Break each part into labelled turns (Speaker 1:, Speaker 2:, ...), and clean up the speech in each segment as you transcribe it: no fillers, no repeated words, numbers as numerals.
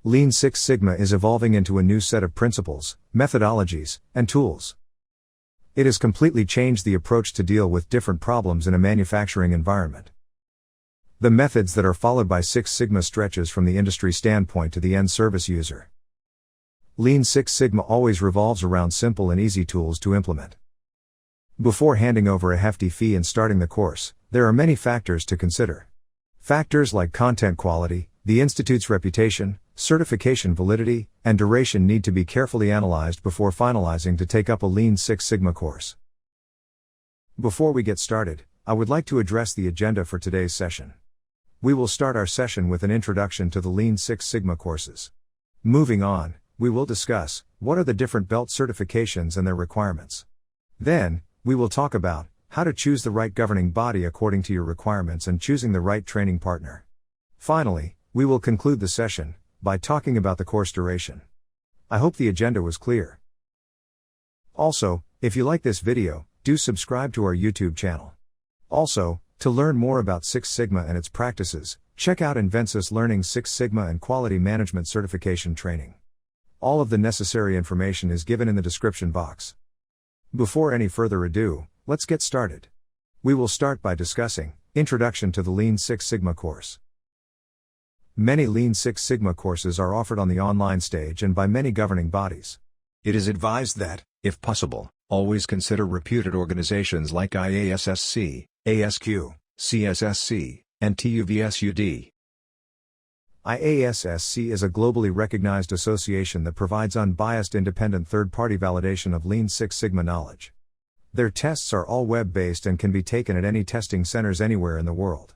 Speaker 1: Lean Six Sigma is evolving into a new set of principles, methodologies, and tools. It has completely changed the approach to deal with different problems in a manufacturing environment. The methods that are followed by Six Sigma stretches from the industry standpoint to the end service user. Lean Six Sigma always revolves around simple and easy tools to implement. Before handing over a hefty fee and starting the course, there are many factors to consider. Factors like content quality, the institute's reputation, certification validity, and duration need to be carefully analyzed before finalizing to take up a Lean Six Sigma course. Before we get started, I would like to address the agenda for today's session. We will start our session with an introduction to the Lean Six Sigma courses. Moving on, we will discuss what are the different belt certifications and their requirements. Then, we will talk about how to choose the right governing body according to your requirements and choosing the right training partner. Finally, we will conclude the session by talking about the course duration. I hope the agenda was clear. Also, if you like this video, do subscribe to our YouTube channel. Also, to learn more about Six Sigma and its practices, check out Invensis Learning Six Sigma and Quality Management Certification Training. All of the necessary information is given in the description box. Before any further ado, let's get started. We will start by discussing Introduction to the Lean Six Sigma course. Many Lean Six Sigma courses are offered on the online stage and by many governing bodies.
Speaker 2: It is advised that, if possible, always consider reputed organizations like IASSC, ASQ, CSSC, and TUVSUD. IASSC is a globally recognized association that provides unbiased independent third-party validation of Lean Six Sigma knowledge. Their tests are all web-based and can be taken at any testing centers anywhere in the world.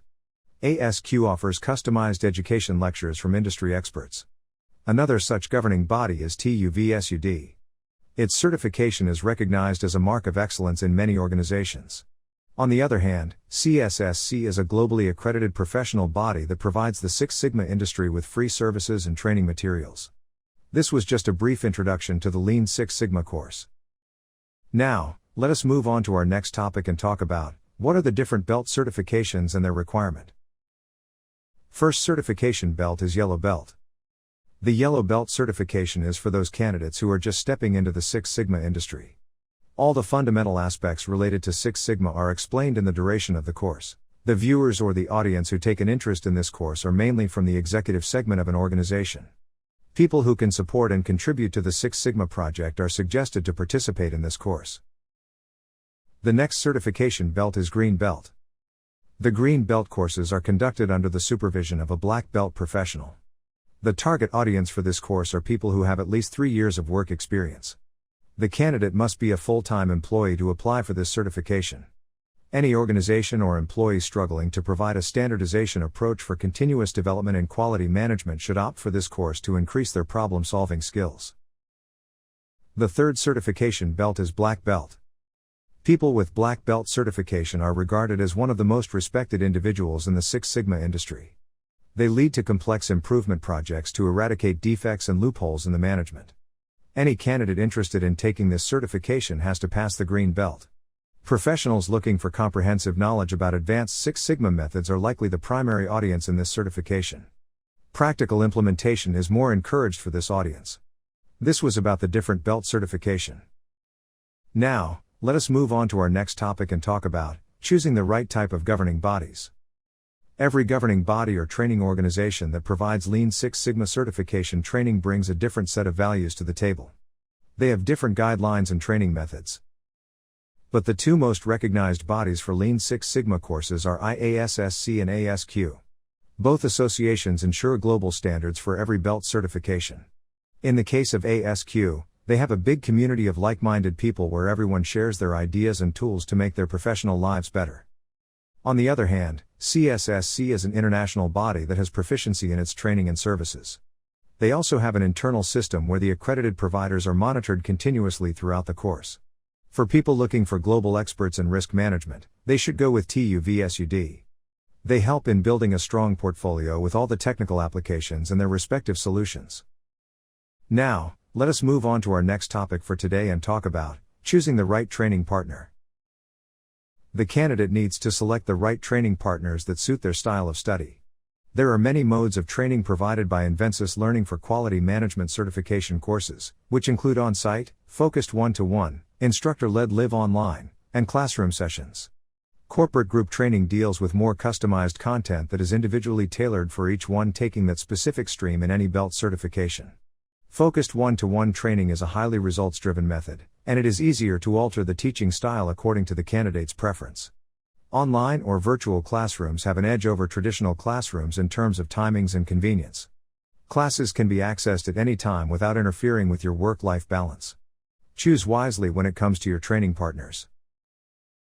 Speaker 2: ASQ offers customized education lectures from industry experts. Another such governing body is TUVSUD. Its certification is recognized as a mark of excellence in many organizations. On the other hand, CSSC is a globally accredited professional body that provides the Six Sigma industry with free services and training materials. This was just a brief introduction to the Lean Six Sigma course. Now, let us move on to our next topic and talk about what are the different belt certifications and their requirement. First certification belt is Yellow Belt. The Yellow Belt certification is for those candidates who are just stepping into the Six Sigma industry. All the fundamental aspects related to Six Sigma are explained in the duration of the course. The viewers or the audience who take an interest in this course are mainly from the executive segment of an organization. People who can support and contribute to the Six Sigma project are suggested to participate in this course. The next certification belt is Green Belt. The Green Belt courses are conducted under the supervision of a black belt professional. The target audience for this course are people who have at least 3 years of work experience. The candidate must be a full-time employee to apply for this certification. Any organization or employee struggling to provide a standardization approach for continuous development and quality management should opt for this course to increase their problem-solving skills. The third certification belt is Black Belt. People with Black Belt certification are regarded as one of the most respected individuals in the Six Sigma industry. They lead to complex improvement projects to eradicate defects and loopholes in the management. Any candidate interested in taking this certification has to pass the Green Belt. Professionals looking for comprehensive knowledge about advanced Six Sigma methods are likely the primary audience in this certification. Practical implementation is more encouraged for this audience. This was about the different belt certification. Now, let us move on to our next topic and talk about choosing the right type of governing bodies. Every governing body or training organization that provides Lean Six Sigma certification training brings a different set of values to the table. They have different guidelines and training methods. But the two most recognized bodies for Lean Six Sigma courses are IASSC and ASQ. Both associations ensure global standards for every belt certification. In the case of ASQ, they have a big community of like-minded people where everyone shares their ideas and tools to make their professional lives better. On the other hand, CSSC is an international body that has proficiency in its training and services. They also have an internal system where the accredited providers are monitored continuously throughout the course. For people looking for global experts in risk management, they should go with TUVSUD. They help in building a strong portfolio with all the technical applications and their respective solutions. Now, let us move on to our next topic for today and talk about choosing the right training partner. The candidate needs to select the right training partners that suit their style of study.
Speaker 1: There are many modes of training provided by Invensis Learning for quality management certification courses, which include on-site, focused one-to-one, instructor-led live online, and classroom sessions. Corporate group training deals with more customized content that is individually tailored for each one taking that specific stream in any belt certification. Focused one-to-one training is a highly results-driven method, and it is easier to alter the teaching style according to the candidate's preference. Online or virtual classrooms have an edge over traditional classrooms in terms of timings and convenience. Classes can be accessed at any time without interfering with your work-life balance. Choose wisely when it comes to your training partners.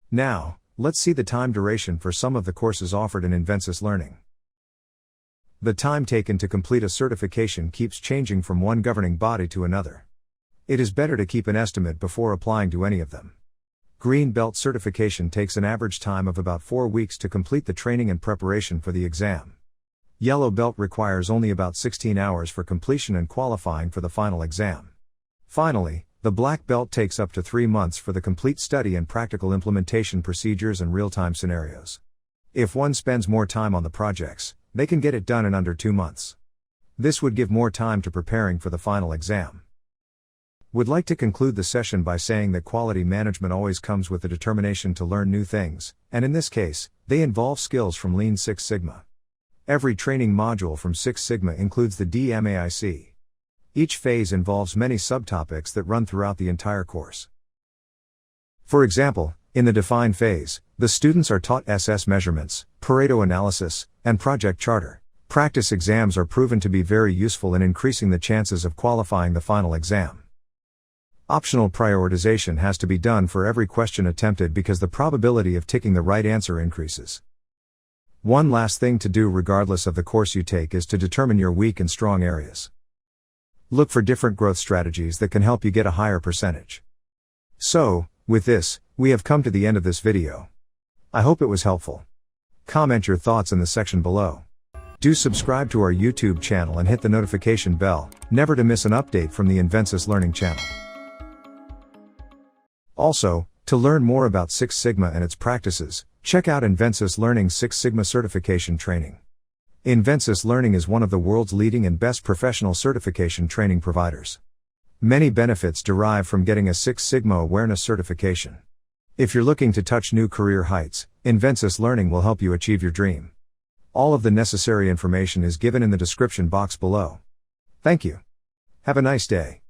Speaker 1: Now, let's see the time duration for some of the courses offered in Invensis Learning. The time taken to complete a certification keeps changing from one governing body to another. It is better to keep an estimate before applying to any of them. Green Belt certification takes an average time of about 4 weeks to complete the training and preparation for the exam. Yellow Belt requires only about 16 hours for completion and qualifying for the final exam. Finally, the Black Belt takes up to 3 months for the complete study and practical implementation procedures and real-time scenarios. If one spends more time on the projects, they can get it done in under 2 months. This would give more time to preparing for the final exam. Would like to conclude the session by saying that quality management always comes with the determination to learn new things, and in this case, they involve skills from Lean Six Sigma. Every training module from Six Sigma includes the DMAIC. Each phase involves many subtopics that run throughout the entire course. For example, in the define phase, the students are taught SS measurements, Pareto analysis, and project charter. Practice exams are proven to be very useful in increasing the chances of qualifying the final exam. Optional prioritization has to be done for every question attempted because the probability of ticking the right answer increases. One last thing to do regardless of the course you take is to determine your weak and strong areas. Look for different growth strategies that can help you get a higher percentage. So, with this, we have come to the end of this video. I hope it was helpful. Comment your thoughts in the section below. Do subscribe to our YouTube channel and hit the notification bell, never to miss an update from the Invensis Learning channel. Also, to learn more about Six Sigma and its practices, check out Invensis Learning Six Sigma Certification Training. Invensis Learning is one of the world's leading and best professional certification training providers. Many benefits derive from getting a Six Sigma awareness certification. If you're looking to touch new career heights, Invensis Learning will help you achieve your dream. All of the necessary information is given in the description box below. Thank you. Have a nice day.